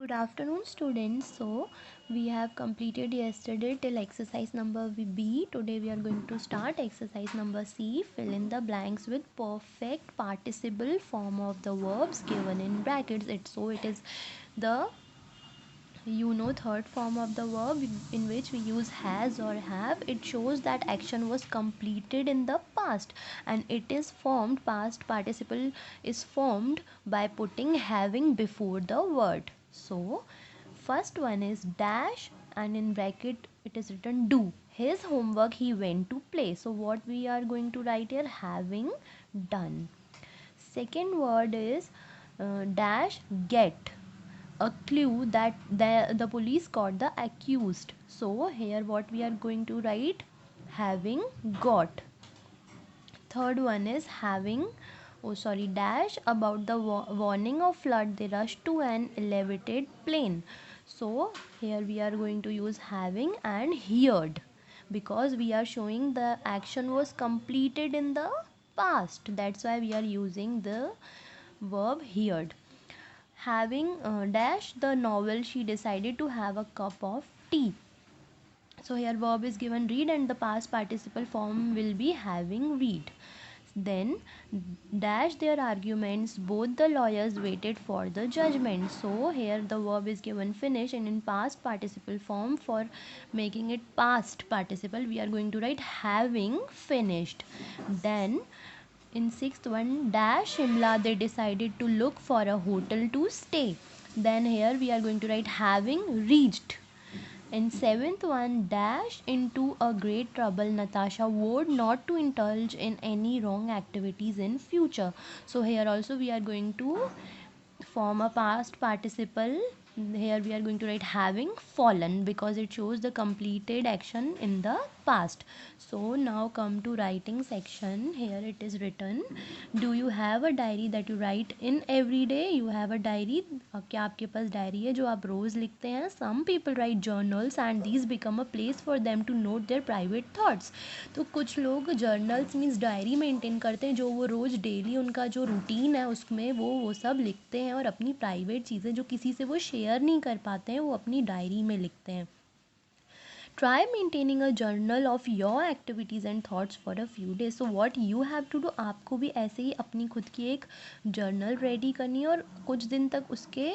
Good afternoon, students. So we have completed yesterday till exercise number B. Today we are going to start exercise number C. Fill in the blanks with perfect participle form of the verbs given in brackets. It is the third form of the verb in which we use has or have. It shows that action was completed in the past, and it is formed, past participle is formed by putting having before the word. So first one is dash, and in bracket it is written do his homework, he went to play. So what we are going to write here, having done. Second word is dash get, a clue that the police caught the accused. So here what we are going to write, having got. Third one is dash about the warning of flood, they rushed to an elevated plane. So here we are going to use having and heard, because we are showing the action was completed in the past. That's why we are using the verb heard. Having dash the novel, she decided to have a cup of tea. So here verb is given read, and the past participle form will be having read. Then dash their arguments, both the lawyers waited for the judgment. So here the verb is given finish, and in past participle form, for making it past participle, we are going to write having finished. Then in sixth one, dash Shimla, they decided to look for a hotel to stay. Then here we are going to write having reached. In seventh one, dash into a great trouble, Natasha vowed not to indulge in any wrong activities in future. So here also we are going to form a past participle. Here we are going to write having fallen, because it shows the completed action in the past. So now come to writing section. Here it is written, do you have a diary that you write in every day? You have a diary. क्या आपके पास diary है जो आप रोज़ लिखते हैं? Some people write journals and these become a place for them to note their private thoughts. तो कुछ लोग journals मीन्स डायरी मेंटेन करते हैं, जो वो रोज़ डेली उनका जो रूटीन है उसमें वो सब लिखते हैं, और अपनी प्राइवेट चीज़ें जो किसी से वो शेयर नहीं कर पाते हैं वो अपनी डायरी में लिखते हैं. Try maintaining a journal of your activities and thoughts for a few days. So what you have to do, आपको भी ऐसे ही अपनी खुद की एक जर्नल रेडी करनी है, और कुछ दिन तक उसके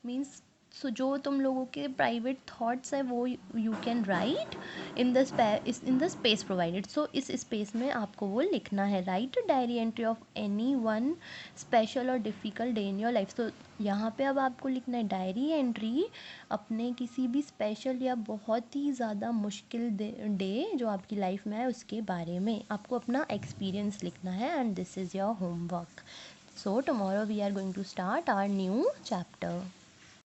मीन्स जो तुम लोगों के प्राइवेट थॉट्स है वो you can write in the space provided. So इस स्पेस में आपको वो लिखना है. Write diary entry of any one special और difficult day in your life. तो यहाँ पे अब आपको लिखना है डायरी एंट्री अपने किसी भी स्पेशल या बहुत ही ज़्यादा मुश्किल डे जो आपकी लाइफ में है उसके बारे में आपको अपना एक्सपीरियंस लिखना है. And this is your homework. So tomorrow we are going to start our new chapter.